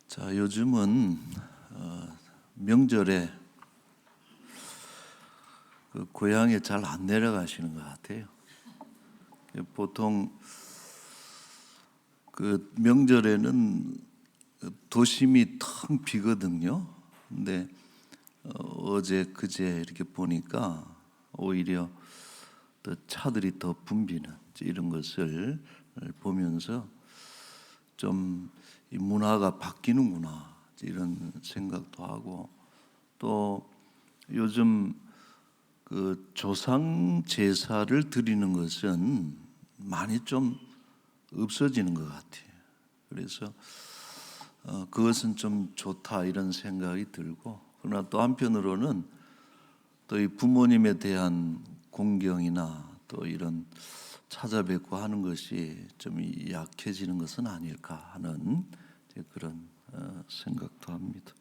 자, 요즘은 명절에 고향에 잘 안 내려가시는 것 같아요. 보통 명절에는 도심이 텅 비거든요. 근데 어제 그제 이렇게 보니까 오히려 더 차들이 더 붐비는 이런 것을 보면서 좀 이 문화가 바뀌는구나 이런 생각도 하고, 또 요즘 조상 제사를 드리는 것은 많이 좀 없어지는 것 같아요. 그래서 그것은 좀 좋다 이런 생각이 들고, 그러나 또 한편으로는 또 이 부모님에 대한 공경이나 또 이런 찾아뵙고 하는 것이 좀 약해지는 것은 아닐까 하는 그런 생각도 합니다.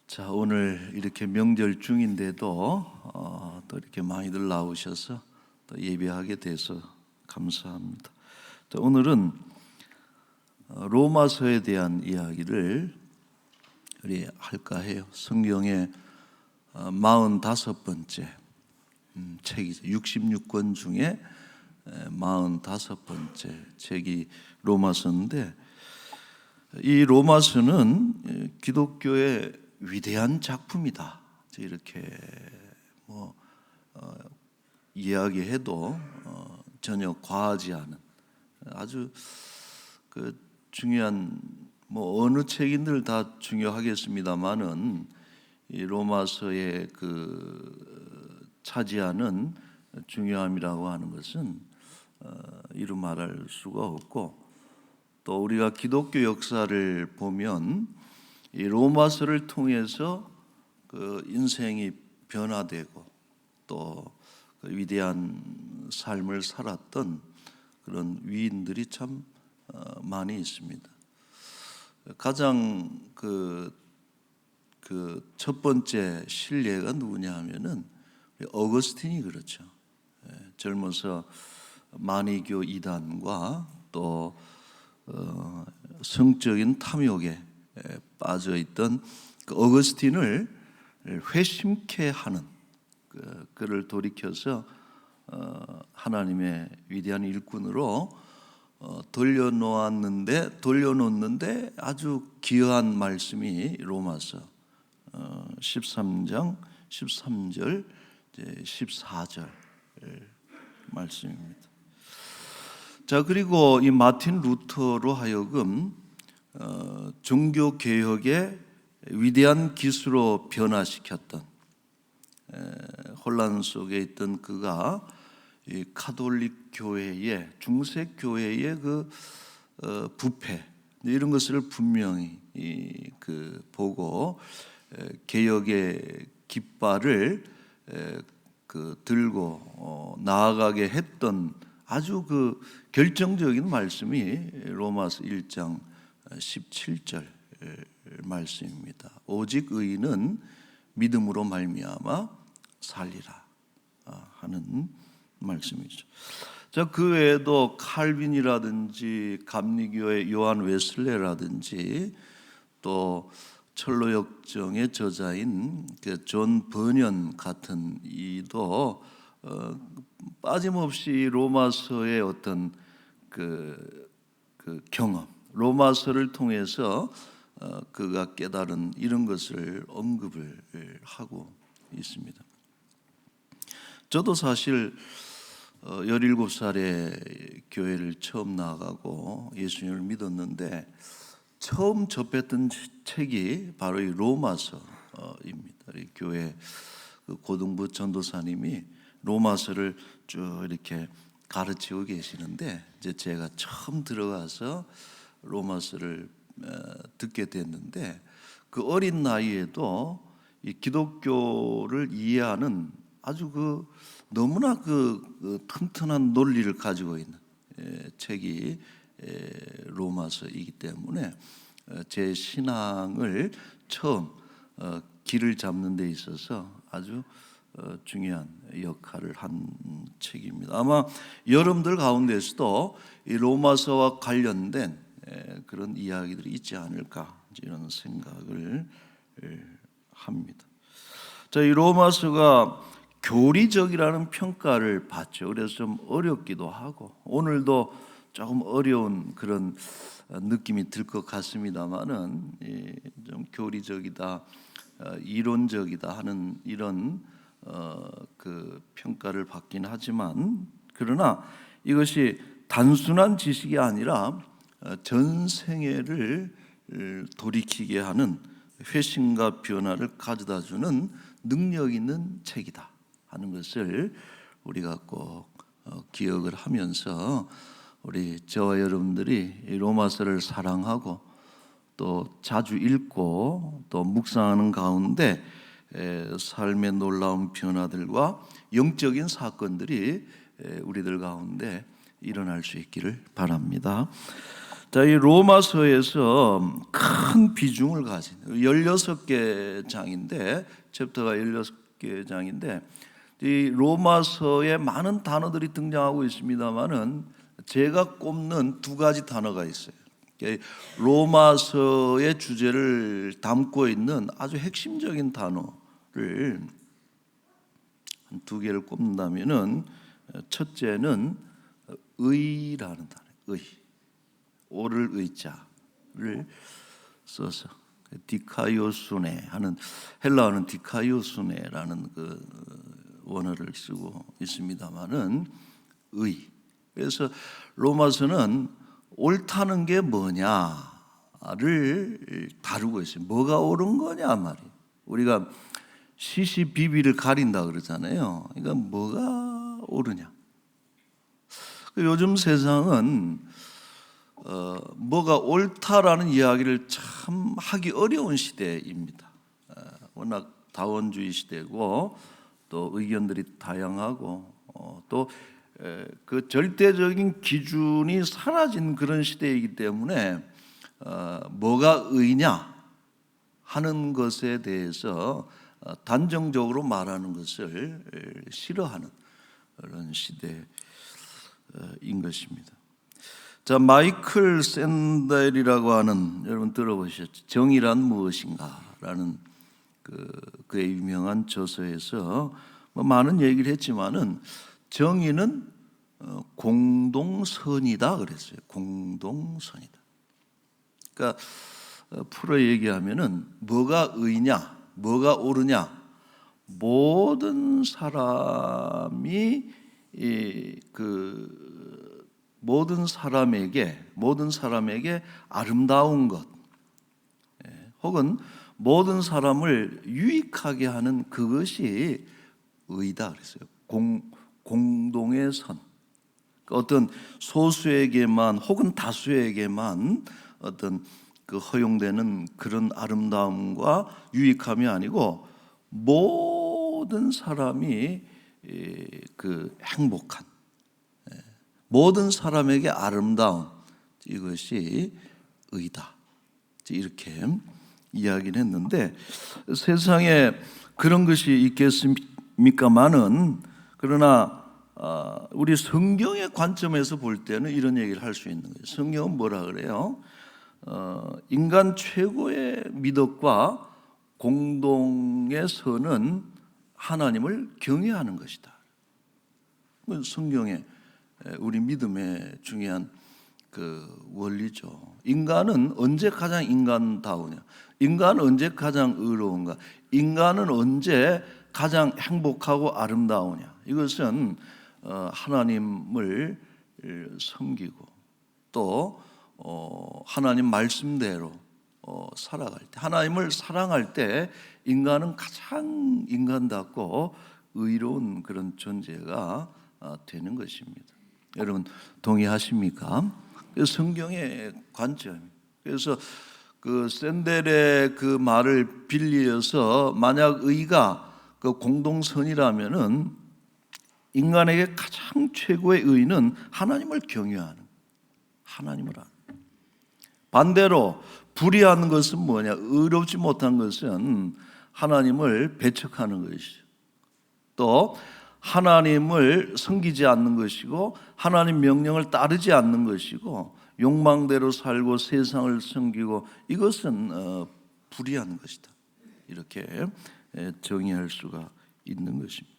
자, 오늘 이렇게 명절 중인데도 또 이렇게 많이들 나오셔서 또 예배하게 돼서 감사합니다. 자, 오늘은 로마서에 대한 이야기를 우리 할까 해요. 성경의 45번째 책이죠. 66권 중에 45번째 책이 로마서인데, 이 로마서는 기독교의 위대한 작품이다 이렇게 이야기해도 전혀 과하지 않은 아주 중요한, 어느 책인들 다 중요하겠습니다만은 이 로마서의 차지하는 중요함이라고 하는 것은 이루 말할 수가 없고, 또 우리가 기독교 역사를 보면 이 로마서를 통해서 인생이 변화되고 또 위대한 삶을 살았던 그런 위인들이 참 많이 있습니다. 가장 첫 번째 실례가 누구냐 하면은 어거스틴이 그렇죠. 젊어서 마니교 이단과 또 성적인 탐욕에 빠져 있던 어거스틴을 회심케 하는, 그를 돌이켜서 하나님의 위대한 일꾼으로 돌려놓는데 아주 기여한 말씀이 로마서 13장 13절 14절 말씀입니다. 자, 그리고 이 마틴 루터로 하여금 종교 개혁의 위대한 기수로 변화시켰던, 혼란 속에 있던 그가 이 가톨릭 교회의, 중세 교회의 부패 이런 것을 분명히 보고 개혁의 깃발을 들고 나아가게 했던 아주 결정적인 말씀이 로마서 1장 17절 말씀입니다. 오직 의인은 믿음으로 말미암아 살리라 하는 말씀이죠. 자, 그 외에도 칼빈이라든지 감리교의 요한 웨슬레라든지 또 철로역정의 저자인 존 버년 같은 이도 빠짐없이 로마서의 어떤 경험, 로마서를 통해서 그가 깨달은 이런 것을 언급을 하고 있습니다. 저도 사실 17살에 교회를 처음 나가고 예수님을 믿었는데 처음 접했던 책이 바로 이 로마서입니다. 우리 교회 고등부 전도사님이 로마서를 쭉 이렇게 가르치고 계시는데, 이제 제가 처음 들어가서 로마서를 듣게 됐는데, 그 어린 나이에도 이 기독교를 이해하는 아주 너무나 튼튼한 논리를 가지고 있는 책이 로마서이기 때문에 제 신앙을 처음 길을 잡는 데 있어서 아주 중요한 역할을 한 책입니다. 아마 여러분들 가운데서도 이 로마서와 관련된 그런 이야기들이 있지 않을까 이런 생각을 합니다. 자, 이 로마서가 교리적이라는 평가를 받죠. 그래서 좀 어렵기도 하고 오늘도 조금 어려운 그런 느낌이 들 것 같습니다만은 좀 교리적이다, 이론적이다 하는 이런 그 평가를 받긴 하지만, 그러나 이것이 단순한 지식이 아니라 전생애를 돌이키게 하는 회심과 변화를 가져다주는 능력 있는 책이다 하는 것을 우리가 꼭 기억을 하면서 우리 저와 여러분들이 이 로마서를 사랑하고 또 자주 읽고 또 묵상하는 가운데 삶의 놀라운 변화들과 영적인 사건들이 우리들 가운데 일어날 수 있기를 바랍니다. 자, 이 로마서에서 큰 비중을 가진 16개 장인데, 챕터가 16개 장인데 이 로마서에 많은 단어들이 등장하고 있습니다만은 제가 꼽는 두 가지 단어가 있어요. 로마서의 주제를 담고 있는 아주 핵심적인 단어를 한 두 개를 꼽는다면은, 첫째는 의라는 단어, 의, 오를 의자를 써서 디카이오수네 하는, 헬라어는 디카이오수네라는 그 원어를 쓰고 있습니다만은 의. 그래서 로마서는 옳다는 게 뭐냐를 다루고 있어요. 뭐가 옳은 거냐 말이에요. 우리가 시시비비를 가린다 그러잖아요. 그러니까 뭐가 옳으냐. 요즘 세상은 뭐가 옳다라는 이야기를 참 하기 어려운 시대입니다. 워낙 다원주의 시대고 또 의견들이 다양하고 또 그 절대적인 기준이 사라진 그런 시대이기 때문에 뭐가 의냐 하는 것에 대해서 단정적으로 말하는 것을 싫어하는 그런 시대인 것입니다. 자, 마이클 샌델이라고 하는, 여러분 들어보셨죠? 정의란 무엇인가라는 그의 유명한 저서에서 뭐 많은 얘기를 했지만은 정의는 공동선이다 그랬어요. 공동선이다. 그러니까 풀어 얘기하면은 뭐가 의냐, 뭐가 옳으냐, 모든 사람이 모든 사람에게 아름다운 것, 혹은 모든 사람을 유익하게 하는 그것이 의다 그랬어요. 공동의 선. 어떤 소수에게만 혹은 다수에게만 어떤 그 허용되는 그런 아름다움과 유익함이 아니고 모든 사람이 그 행복한, 모든 사람에게 아름다운, 이것이 의다, 이렇게 이야기를 했는데, 세상에 그런 것이 있겠습니까마는, 그러나 우리 성경의 관점에서 볼 때는 이런 얘기를 할 수 있는 거예요. 성경은 뭐라 그래요? 인간 최고의 미덕과 공동의 선은 하나님을 경외하는 것이다. 성경의 우리 믿음의 중요한 그 원리죠. 인간은 언제 가장 인간다우냐? 인간은 언제 가장 의로운가? 인간은 언제 가장 행복하고 아름다우냐? 이것은 하나님을 섬기고 또 하나님 말씀대로 살아갈 때, 하나님을 사랑할 때 인간은 가장 인간답고 의로운 그런 존재가 되는 것입니다. 여러분 동의하십니까? 성경의 관점. 그래서 그 샌델의 그 말을 빌려서 만약 의가 그 공동선이라면은 인간에게 가장 최고의 의는 하나님을 경외하는, 하나님을 아는. 반대로 불의한 것은 뭐냐? 의롭지 못한 것은 하나님을 배척하는 것이죠. 또 하나님을 섬기지 않는 것이고 하나님 명령을 따르지 않는 것이고 욕망대로 살고 세상을 섬기고 이것은 불의한 것이다. 이렇게 정의할 수가 있는 것입니다.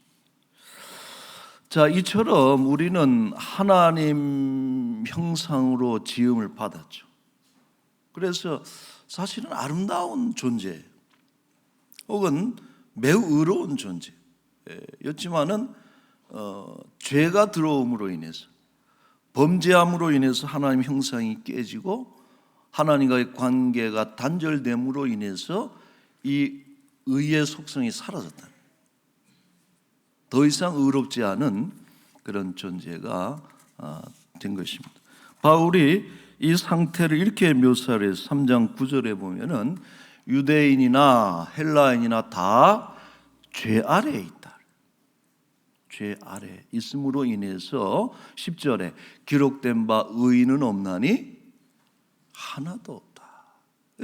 자, 이처럼 우리는 하나님 형상으로 지음을 받았죠. 그래서 사실은 아름다운 존재 혹은 매우 의로운 존재였지만은 죄가 들어옴으로 인해서 범죄함으로 인해서 하나님 형상이 깨지고 하나님과의 관계가 단절됨으로 인해서 이 의의 속성이 사라졌다. 더 이상 의롭지 않은 그런 존재가 된 것입니다. 바울이 이 상태를 이렇게 묘사를 해서 3장 9절에 보면은 유대인이나 헬라인이나 다 죄 아래에 있다. 죄 아래 있음으로 인해서 10절에 기록된 바 의인은 없나니 하나도 없다.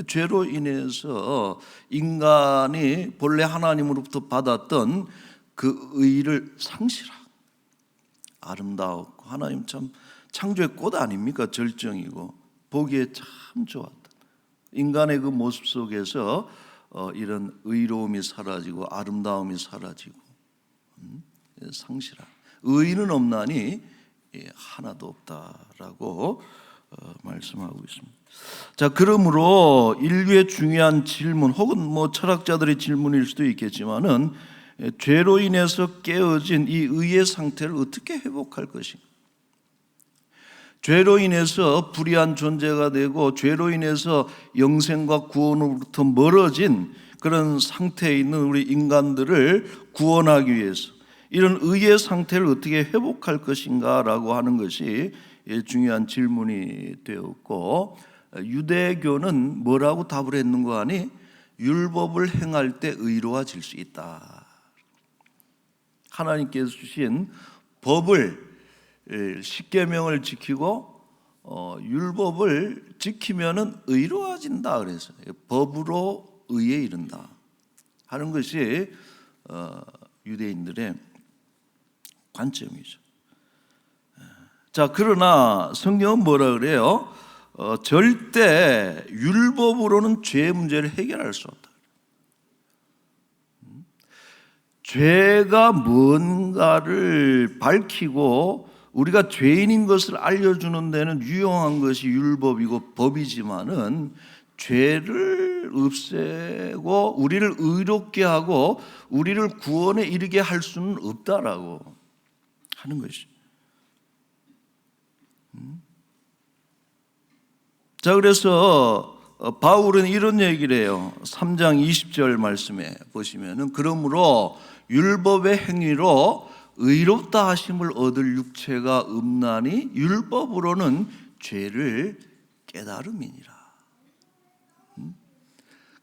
죄로 인해서 인간이 본래 하나님으로부터 받았던 그 의를 상실하고 아름다웠고 하나님 참 창조의 꽃 아닙니까? 절정이고 보기에 참 좋았다. 인간의 그 모습 속에서 이런 의로움이 사라지고 아름다움이 사라지고 상실한 의인은 없나니 하나도 없다라고 말씀하고 있습니다. 자, 그러므로 인류의 중요한 질문 혹은 철학자들의 질문일 수도 있겠지만은 죄로 인해서 깨어진 이 의의 상태를 어떻게 회복할 것인가? 죄로 인해서 불의한 존재가 되고 죄로 인해서 영생과 구원으로부터 멀어진 그런 상태에 있는 우리 인간들을 구원하기 위해서 이런 의의 상태를 어떻게 회복할 것인가라고 하는 것이 중요한 질문이 되었고, 유대교는 뭐라고 답을 했는가 하니 율법을 행할 때 의로워질 수 있다. 하나님께서 주신 법을 십계명을 지키고 율법을 지키면은 의로워진다. 그래서 법으로 의에 이른다 하는 것이 유대인들의 관점이죠. 자, 그러나 성경은 뭐라 그래요? 절대 율법으로는 죄 문제를 해결할 수 없다. 죄가 뭔가를 밝히고 우리가 죄인인 것을 알려주는 데는 유용한 것이 율법이고 법이지만은 죄를 없애고 우리를 의롭게 하고 우리를 구원에 이르게 할 수는 없다라고 하는 것이. 자, 그래서 바울은 이런 얘기를 해요. 3장 20절 말씀에 보시면은 그러므로 율법의 행위로 의롭다 하심을 얻을 육체가 없나니 율법으로는 죄를 깨달음이니라.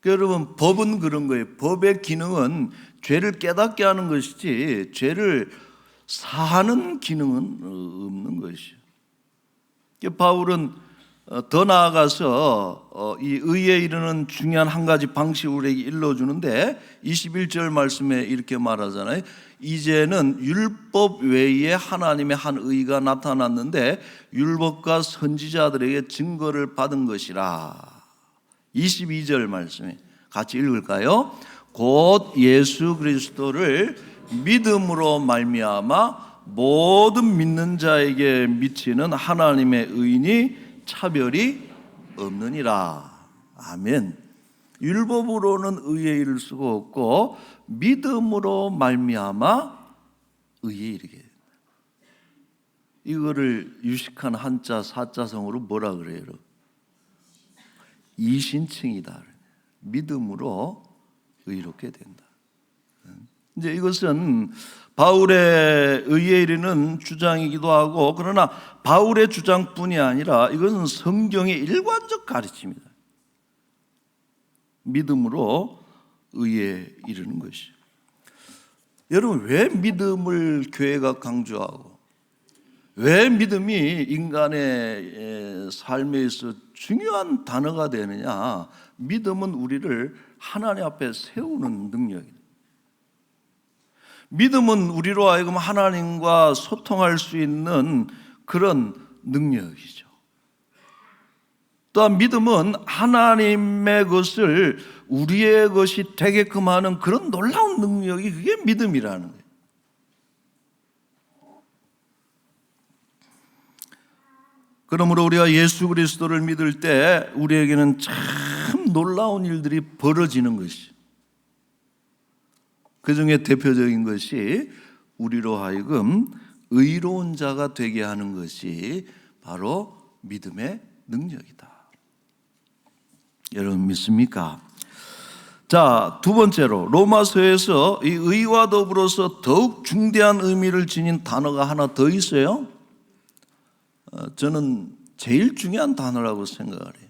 여러분, 법은 그런 거예요. 법의 기능은 죄를 깨닫게 하는 것이지 죄를 사하는 기능은 없는 것이죠. 바울은 더 나아가서 이 의에 이르는 중요한 한 가지 방식을 우리에게 일러주는데 21절 말씀에 이렇게 말하잖아요. 이제는 율법 외에 하나님의 한 의가 나타났는데 율법과 선지자들에게 증거를 받은 것이라. 22절 말씀에 같이 읽을까요? 곧 예수 그리스도를 믿음으로 말미암아 모든 믿는 자에게 미치는 하나님의 의인이 차별이 없느니라. 아멘. 율법으로는 의에 이를 수가 없고 믿음으로 말미암아 의에 이르게 된다. 이거를 유식한 한자 사자성어로 뭐라 그래요? 이신칭이다. 믿음으로 의롭게 된다. 이제 이것은 바울의 의에 이르는 주장이기도 하고, 그러나 바울의 주장뿐이 아니라 이것은 성경의 일관적 가르침이다. 믿음으로 의에 이르는 것이. 여러분, 왜 믿음을 교회가 강조하고 왜 믿음이 인간의 삶에 있어 중요한 단어가 되느냐? 믿음은 우리를 하나님 앞에 세우는 능력이다. 믿음은 우리로 하여금 하나님과 소통할 수 있는 그런 능력이죠. 또한 믿음은 하나님의 것을 우리의 것이 되게끔 하는 그런 놀라운 능력이, 그게 믿음이라는 거예요. 그러므로 우리가 예수 그리스도를 믿을 때 우리에게는 참 놀라운 일들이 벌어지는 것이, 그 중에 대표적인 것이 우리로 하여금 의로운 자가 되게 하는 것이 바로 믿음의 능력이다. 여러분 믿습니까? 자, 두 번째로 로마서에서 이 의와 더불어서 더욱 중대한 의미를 지닌 단어가 하나 더 있어요. 저는 제일 중요한 단어라고 생각을 해요.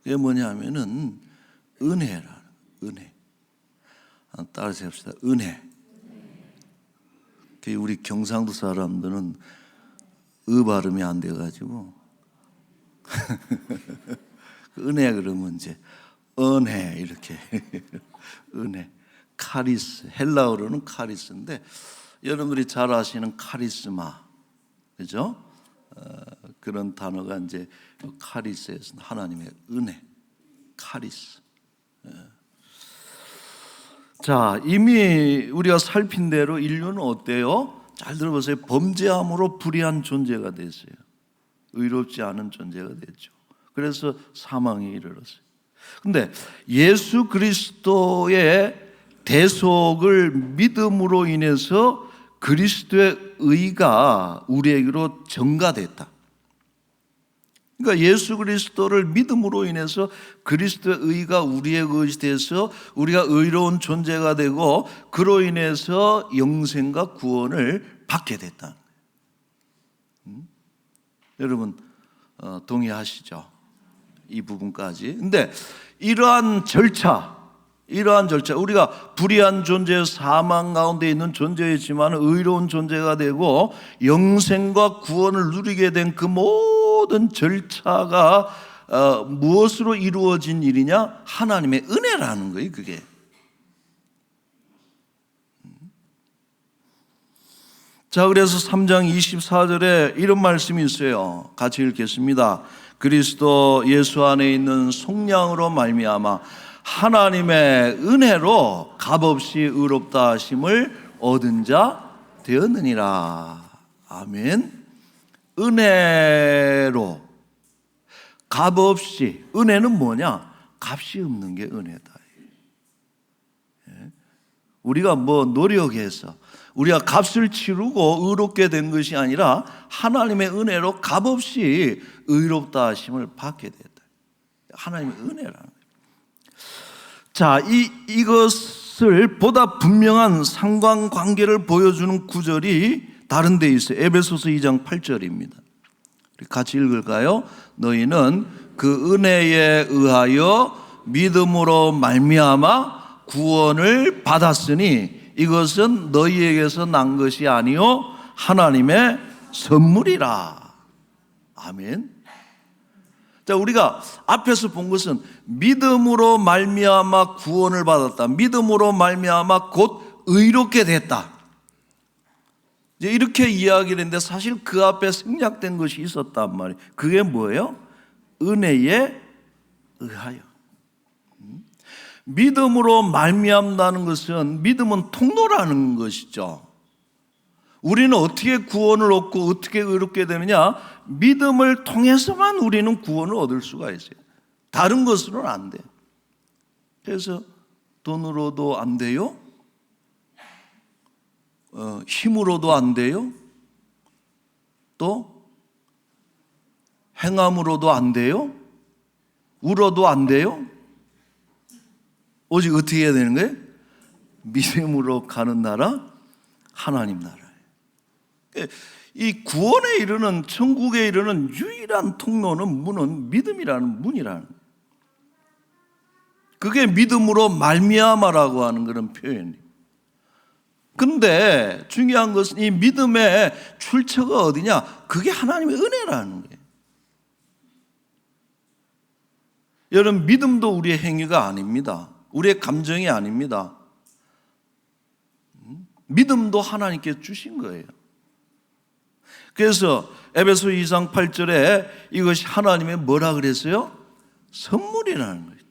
그게 뭐냐면은 은혜라는, 은혜. 따라서 합시다. 은혜. 우리 경상도 사람들은 의 발음이 안 돼가지고 은혜 그러면 이제 은혜 이렇게 은혜, 카리스, 헬라어로는 카리스인데 여러분들이 잘 아시는 카리스마, 그죠? 그런 단어가 이제 카리스에서 하나님의 은혜, 카리스. 자, 이미 우리가 살핀 대로 인류는 어때요? 잘 들어보세요. 범죄함으로 불의한 존재가 됐어요. 의롭지 않은 존재가 됐죠. 그래서 사망에 이르렀어요. 근데 예수 그리스도의 대속을 믿음으로 인해서 그리스도의 의가 우리에게로 전가됐다. 그러니까 예수 그리스도를 믿음으로 인해서 그리스도의 의가 우리의 것이 돼서 우리가 의로운 존재가 되고 그로 인해서 영생과 구원을 받게 됐다. 여러분 동의하시죠? 이 부분까지. 근데 이러한 절차, 우리가 불의한 존재, 사망 가운데 있는 존재이지만 의로운 존재가 되고 영생과 구원을 누리게 된 그 모든 절차가 무엇으로 이루어진 일이냐? 하나님의 은혜라는 거예요, 그게. 자, 그래서 3장 24절에 이런 말씀이 있어요. 같이 읽겠습니다. 그리스도 예수 안에 있는 속량으로 말미암아 하나님의 은혜로 값없이 의롭다 하심을 얻은 자 되었느니라. 아멘. 은혜로, 값없이. 은혜는 뭐냐? 값이 없는 게 은혜다. 우리가 뭐 노력해서 우리가 값을 치르고 의롭게 된 것이 아니라 하나님의 은혜로 값없이 의롭다 하심을 받게 됐다. 하나님의 은혜라는 거예요. 자, 이것을 보다 분명한 상관관계를 보여주는 구절이 다른 데 있어요. 에베소서 2장 8절입니다. 같이 읽을까요? 너희는 그 은혜에 의하여 믿음으로 말미암아 구원을 받았으니 이것은 너희에게서 난 것이 아니요 하나님의 선물이라. 아멘. 자, 우리가 앞에서 본 것은 믿음으로 말미암아 구원을 받았다. 믿음으로 말미암아 곧 의롭게 됐다. 이제 이렇게 이야기를 했는데 사실 그 앞에 생략된 것이 있었단 말이에요. 그게 뭐예요? 은혜에 의하여. 믿음으로 말미암다는 것은, 믿음은 통로라는 것이죠. 우리는 어떻게 구원을 얻고 어떻게 의롭게 되느냐? 믿음을 통해서만 우리는 구원을 얻을 수가 있어요. 다른 것으로는 안 돼요. 그래서 돈으로도 안 돼요. 힘으로도 안 돼요. 또 행함으로도 안 돼요. 울어도 안 돼요. 오직 어떻게 해야 되는 거예요? 믿음으로 가는 나라, 하나님 나라예요. 이 구원에 이르는, 천국에 이르는 유일한 통로는, 문은 믿음이라는 문이라는 거예요. 그게 믿음으로 말미암아라고 하는 그런 표현이에요. 근데 중요한 것은 이 믿음의 출처가 어디냐? 그게 하나님의 은혜라는 거예요. 여러분, 믿음도 우리의 행위가 아닙니다. 우리의 감정이 아닙니다. 믿음도 하나님께 주신 거예요. 그래서 에베소 2장 8절에 이것이 하나님의 뭐라 그랬어요? 선물이라는 거예요.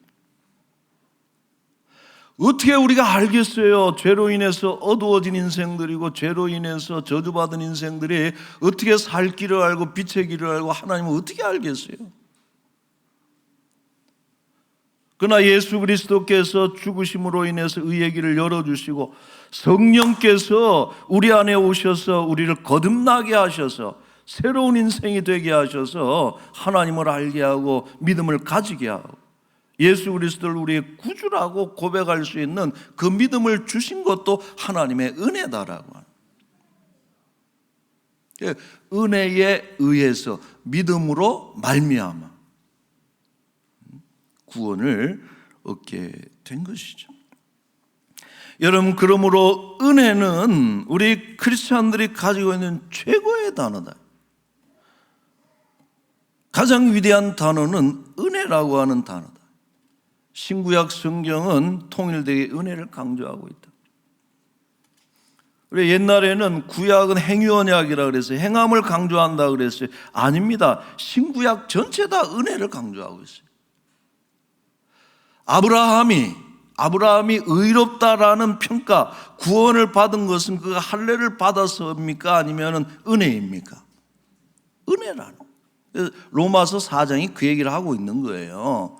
어떻게 우리가 알겠어요? 죄로 인해서 어두워진 인생들이고 죄로 인해서 저주받은 인생들이 어떻게 살 길을 알고 빛의 길을 알고 하나님은 어떻게 알겠어요? 그러나 예수 그리스도께서 죽으심으로 인해서 의의 길을 열어주시고 성령께서 우리 안에 오셔서 우리를 거듭나게 하셔서 새로운 인생이 되게 하셔서 하나님을 알게 하고 믿음을 가지게 하고 예수 그리스도를 우리의 구주라고 고백할 수 있는 그 믿음을 주신 것도 하나님의 은혜다라고 하는, 은혜에 의해서 믿음으로 말미암아 구원을 얻게 된 것이죠. 여러분, 그러므로 은혜는 우리 크리스찬들이 가지고 있는 최고의 단어다. 가장 위대한 단어는 은혜라고 하는 단어다. 신구약 성경은 통일되게 은혜를 강조하고 있다. 우리 옛날에는 구약은 행위언약이라 그래서 행함을 강조한다 그랬어요. 아닙니다. 신구약 전체 다 은혜를 강조하고 있어요. 아브라함이 의롭다라는 평가, 구원을 받은 것은 그가 할례를 받아서입니까? 아니면 은혜입니까? 은혜라는. 로마서 4장이 그 얘기를 하고 있는 거예요.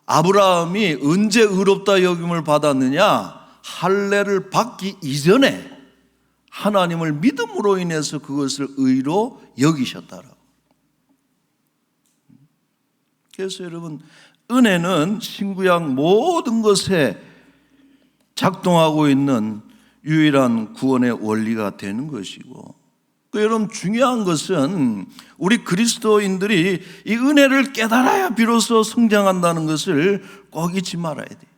아브라함이 언제 의롭다 여김을 받았느냐? 할례를 받기 이전에 하나님을 믿음으로 인해서 그것을 의로 여기셨다라고. 그래서 여러분, 은혜는 신구약 모든 것에 작동하고 있는 유일한 구원의 원리가 되는 것이고, 여러분, 중요한 것은 우리 그리스도인들이 이 은혜를 깨달아야 비로소 성장한다는 것을 꼭 잊지 말아야 돼요.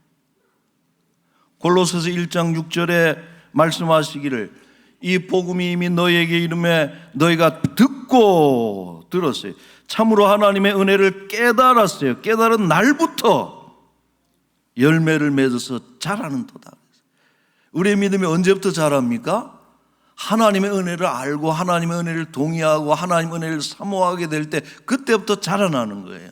골로새서 1장 6절에 말씀하시기를 이 복음이 이미 너희에게 이름에 너희가 듣고 들었어요. 참으로 하나님의 은혜를 깨달았어요. 깨달은 날부터 열매를 맺어서 자라는 도다. 우리의 믿음이 언제부터 자랍니까? 하나님의 은혜를 알고 하나님의 은혜를 동의하고 하나님의 은혜를 사모하게 될 때 그때부터 자라나는 거예요.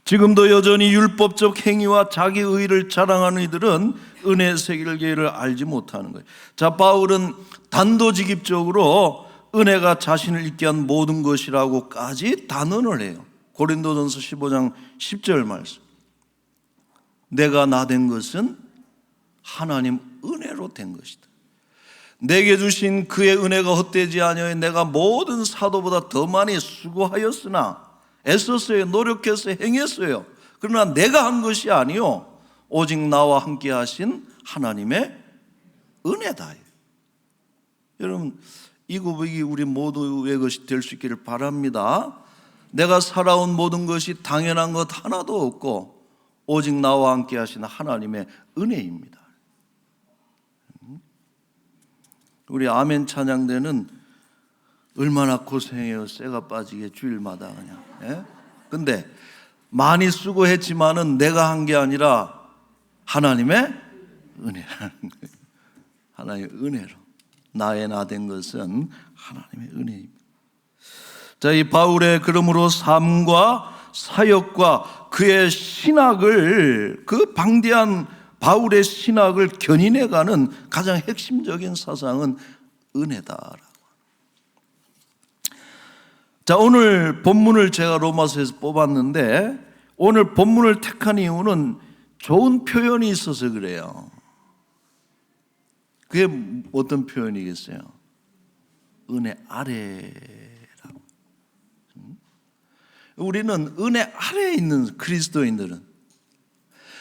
지금도 여전히 율법적 행위와 자기 의를 자랑하는 이들은 은혜의 세계를 알지 못하는 거예요. 자, 바울은 단도직입적으로 은혜가 자신을 있게 한 모든 것이라고까지 단언을 해요. 고린도전서 15장 10절 말씀. 내가 나 된 것은 하나님 은혜로 된 것이다. 내게 주신 그의 은혜가 헛되지 아니하여 내가 모든 사도보다 더 많이 수고하였으나 애썼어요. 노력해서 행했어요. 그러나 내가 한 것이 아니요 오직 나와 함께 하신 하나님의 은혜다. 여러분, 이 고백이 우리 모두의 것이 될 수 있기를 바랍니다. 내가 살아온 모든 것이 당연한 것 하나도 없고 오직 나와 함께 하신 하나님의 은혜입니다. 우리 아멘 찬양대는 얼마나 고생해요. 쇠가 빠지게 주일마다 그냥. 예? 근데 많이 수고했지만은 내가 한 게 아니라 하나님의 은혜라는 거예요. 하나님의 은혜로. 나의 나 된 것은 하나님의 은혜입니다. 자, 이 바울의 그러므로 삶과 사역과 그의 신학을, 그 방대한 바울의 신학을 견인해가는 가장 핵심적인 사상은 은혜다라고. 자, 오늘 본문을 제가 로마서에서 뽑았는데 오늘 본문을 택한 이유는 좋은 표현이 있어서 그래요. 그게 어떤 표현이겠어요? 은혜 아래라고. 우리는 은혜 아래에 있는 그리스도인들은,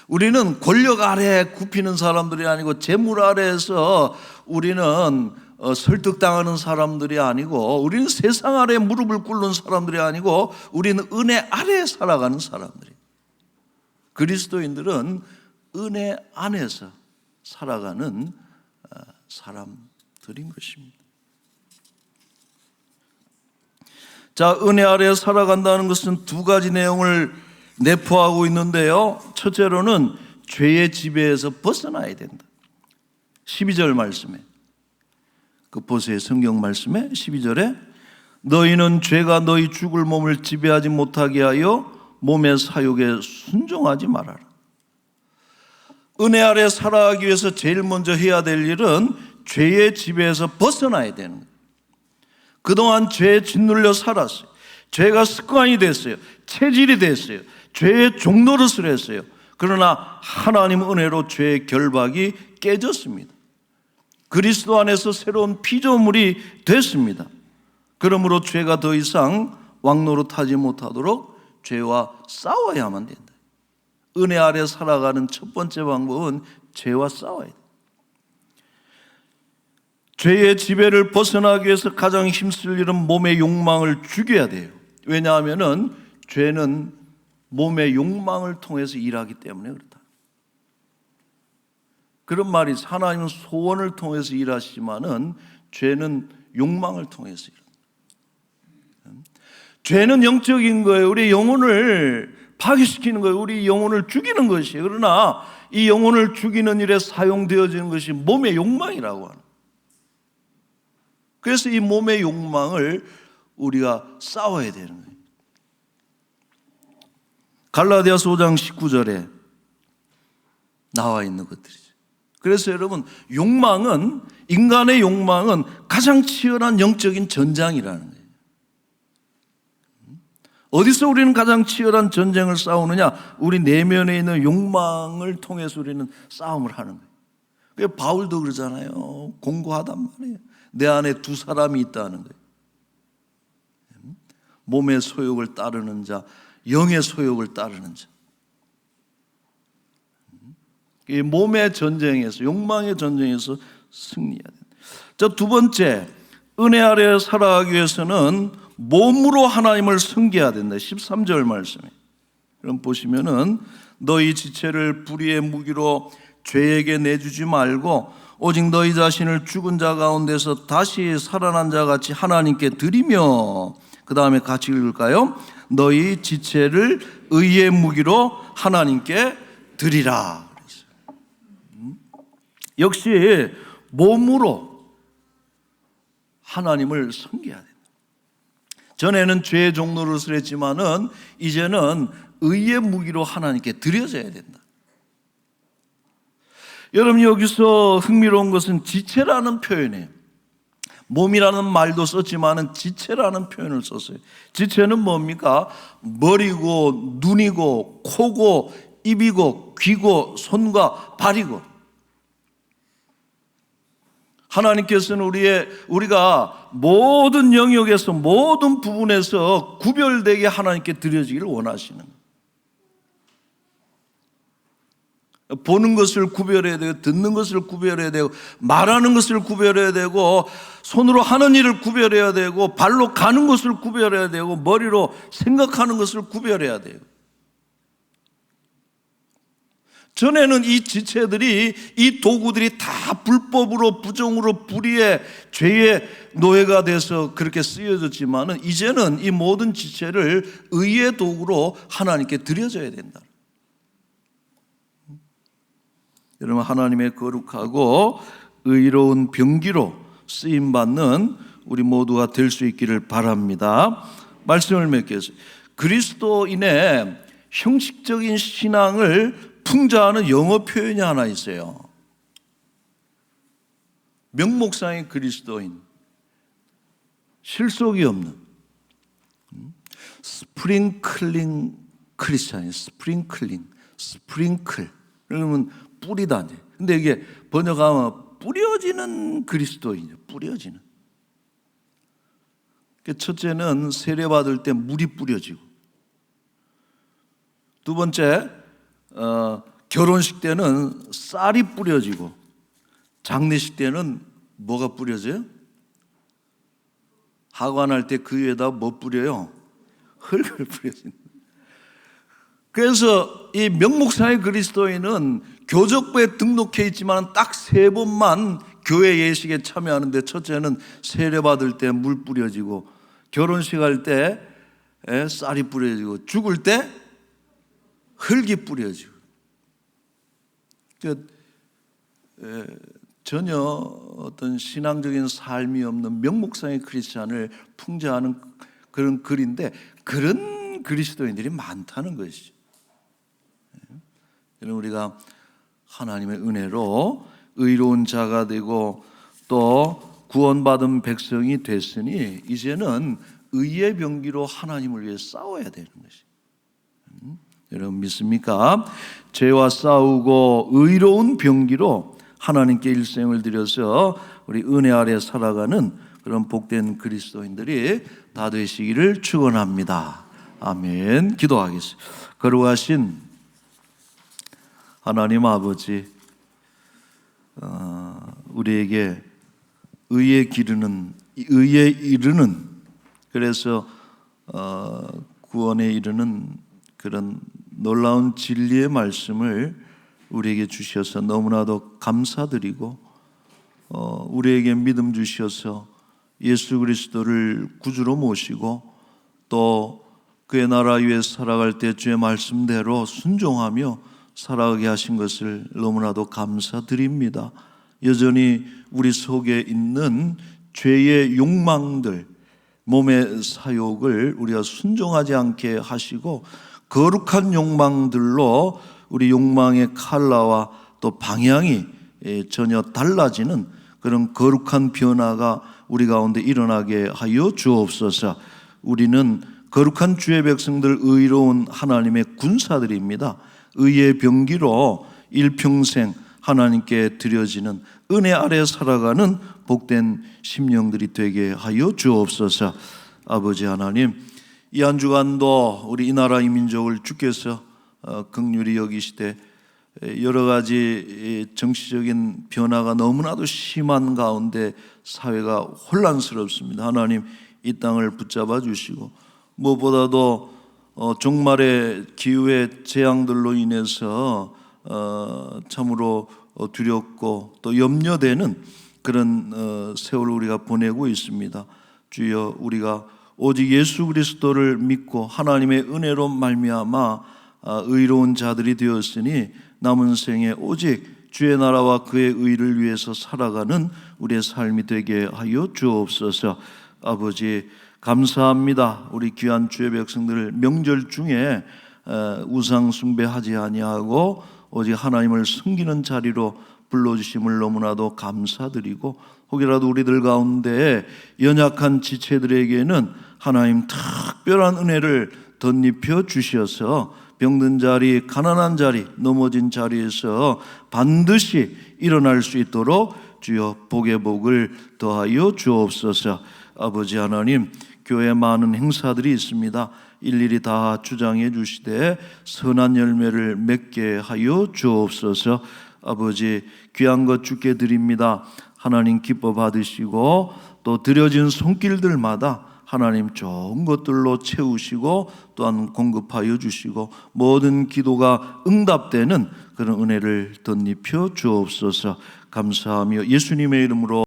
우리는 권력 아래에 굽히는 사람들이 아니고 재물 아래에서 우리는 설득당하는 사람들이 아니고, 우리는 세상 아래에 무릎을 꿇는 사람들이 아니고 우리는 은혜 아래에 살아가는 사람들이, 그리스도인들은 은혜 안에서 살아가는 사람들인 것입니다. 자, 은혜 아래에 살아간다는 것은 두 가지 내용을 내포하고 있는데요. 첫째로는 죄의 지배에서 벗어나야 된다. 12절 말씀에, 그 보세요. 성경 말씀에 12절에 너희는 죄가 너희 죽을 몸을 지배하지 못하게 하여 몸의 사욕에 순종하지 말아라. 은혜 아래 살아가기 위해서 제일 먼저 해야 될 일은 죄의 지배에서 벗어나야 되는 거예요. 그동안 죄에 짓눌려 살았어요. 죄가 습관이 됐어요. 체질이 됐어요. 죄의 종노릇을 했어요. 그러나 하나님 은혜로 죄의 결박이 깨졌습니다. 그리스도 안에서 새로운 피조물이 됐습니다. 그러므로 죄가 더 이상 왕노릇하지 못하도록 죄와 싸워야만 된다. 은혜 아래 살아가는 첫 번째 방법은 죄와 싸워야 돼. 죄의 지배를 벗어나기 위해서 가장 힘쓸 일은 몸의 욕망을 죽여야 돼요. 왜냐하면 죄는 몸의 욕망을 통해서 일하기 때문에 그렇다. 그런 말이 있어요. 하나님은 소원을 통해서 일하시지만은 죄는 욕망을 통해서 일한다. 죄는 영적인 거예요. 우리 영혼을 파괴시키는 거예요. 우리 영혼을 죽이는 것이에요. 그러나 이 영혼을 죽이는 일에 사용되어지는 것이 몸의 욕망이라고 하는. 그래서 이 몸의 욕망을 우리가 싸워야 되는 거예요. 갈라디아서 5장 19절에 나와 있는 것들이죠. 그래서 여러분, 욕망은, 인간의 욕망은 가장 치열한 영적인 전장이라는 거예요. 어디서 우리는 가장 치열한 전쟁을 싸우느냐? 우리 내면에 있는 욕망을 통해서 우리는 싸움을 하는 거예요. 그래서 바울도 그러잖아요. 공고하단 말이에요. 내 안에 두 사람이 있다는 거예요. 몸의 소욕을 따르는 자, 영의 소욕을 따르는 자. 이 몸의 전쟁에서, 욕망의 전쟁에서 승리해야 된다. 자, 두 번째, 은혜 아래 살아가기 위해서는 몸으로 하나님을 섬겨야 된다. 13절 말씀에. 그럼 보시면은 너희 지체를 불의의 무기로 죄에게 내주지 말고 오직 너희 자신을 죽은 자 가운데서 다시 살아난 자 같이 하나님께 드리며, 그 다음에 같이 읽을까요? 너희 지체를 의의 무기로 하나님께 드리라. 역시 몸으로 하나님을 섬겨야 된다. 전에는 죄의 종노릇을 했지만은 이제는 의의 무기로 하나님께 드려져야 된다. 여러분, 여기서 흥미로운 것은 지체라는 표현이에요. 몸이라는 말도 썼지만은 지체라는 표현을 썼어요. 지체는 뭡니까? 머리고 눈이고 코고 입이고 귀고 손과 발이고. 하나님께서는 우리가 모든 영역에서, 모든 부분에서 구별되게 하나님께 드려지기를 원하시는 거예요. 보는 것을 구별해야 되고, 듣는 것을 구별해야 되고, 말하는 것을 구별해야 되고, 손으로 하는 일을 구별해야 되고, 발로 가는 것을 구별해야 되고, 머리로 생각하는 것을 구별해야 돼요. 전에는 이 지체들이, 이 도구들이 다 불법으로, 부정으로, 불의의, 죄의 노예가 돼서 그렇게 쓰여졌지만은 이제는 이 모든 지체를 의의 도구로 하나님께 드려져야 된다. 여러분, 하나님의 거룩하고 의로운 병기로 쓰임받는 우리 모두가 될 수 있기를 바랍니다. 말씀을 맺겠습니다. 그리스도인의 형식적인 신앙을 풍자하는 영어 표현이 하나 있어요. 명목상의 그리스도인, 실속이 없는 스프링클링 크리스찬이, 스프링클 그러면 뿌리다. 근데 이게 번역하면 뿌려지는 그리스도인이에요. 뿌려지는. 첫째는 세례받을 때 물이 뿌려지고, 두 번째 결혼식 때는 쌀이 뿌려지고, 장례식 때는 뭐가 뿌려져요? 하관할 때 그 위에다 뭐 뿌려요? 흙을 뿌려진다. 그래서 이 명목상의 그리스도인은 교적부에 등록해 있지만 딱 3번만 교회 예식에 참여하는데, 첫째는 세례받을 때 물 뿌려지고, 결혼식 할 때 쌀이 뿌려지고, 죽을 때 흙이 뿌려지고. 전혀 어떤 신앙적인 삶이 없는 명목상의 크리스찬을 풍자하는 그런 글인데, 그런 그리스도인들이 많다는 것이죠. 우리가 하나님의 은혜로 의로운 자가 되고 또 구원받은 백성이 됐으니 이제는 의의 병기로 하나님을 위해 싸워야 되는 것이에요. 여러분 믿습니까? 죄와 싸우고 의로운 병기로 하나님께 일생을 들여서 우리 은혜 아래 살아가는 그런 복된 그리스도인들이 다 되시기를 축원합니다. 아멘. 기도하겠습니다. 거룩하신 하나님 아버지, 우리에게 의에 이르는, 그래서 구원에 이르는 그런 놀라운 진리의 말씀을 우리에게 주셔서 너무나도 감사드리고, 우리에게 믿음 주셔서 예수 그리스도를 구주로 모시고 또 그의 나라 위에 살아갈 때 주의 말씀대로 순종하며 살아가게 하신 것을 너무나도 감사드립니다. 여전히 우리 속에 있는 죄의 욕망들, 몸의 사욕을 우리가 순종하지 않게 하시고 거룩한 욕망들로 우리 욕망의 컬러와 또 방향이 전혀 달라지는 그런 거룩한 변화가 우리 가운데 일어나게 하여 주옵소서. 우리는 거룩한 주의 백성들, 의로운 하나님의 군사들입니다. 의의 병기로 일평생 하나님께 드려지는 은혜 아래 살아가는 복된 심령들이 되게 하여 주옵소서. 아버지 하나님, 이 한 주간도 우리 이 나라 이 민족을 주께서 긍휼히 여기시되 여러 가지 정치적인 변화가 너무나도 심한 가운데 사회가 혼란스럽습니다. 하나님, 이 땅을 붙잡아 주시고 무엇보다도 종말의 기후의 재앙들로 인해서 참으로 두렵고 또 염려되는 그런 세월을 우리가 보내고 있습니다. 주여, 우리가 오직 예수 그리스도를 믿고 하나님의 은혜로 말미암아 의로운 자들이 되었으니 남은 생에 오직 주의 나라와 그의 의를 위해서 살아가는 우리의 삶이 되게 하여 주옵소서. 아버지, 감사합니다. 우리 귀한 주의 백성들 명절 중에 우상 숭배하지 아니하고 오직 하나님을 섬기는 자리로 불러주심을 너무나도 감사드리고, 혹이라도 우리들 가운데 연약한 지체들에게는 하나님 특별한 은혜를 덧입혀 주셔서 병든 자리, 가난한 자리, 넘어진 자리에서 반드시 일어날 수 있도록 주여 복의 복을 더하여 주옵소서. 아버지 하나님, 교회 많은 행사들이 있습니다. 일일이 다 주장해 주시되 선한 열매를 맺게 하여 주옵소서. 아버지, 귀한 것 주께 드립니다. 하나님 기뻐 받으시고 또 드려진 손길들마다 하나님 좋은 것들로 채우시고 또한 공급하여 주시고 모든 기도가 응답되는 그런 은혜를 덧입혀 주옵소서. 감사하며 예수님의 이름으로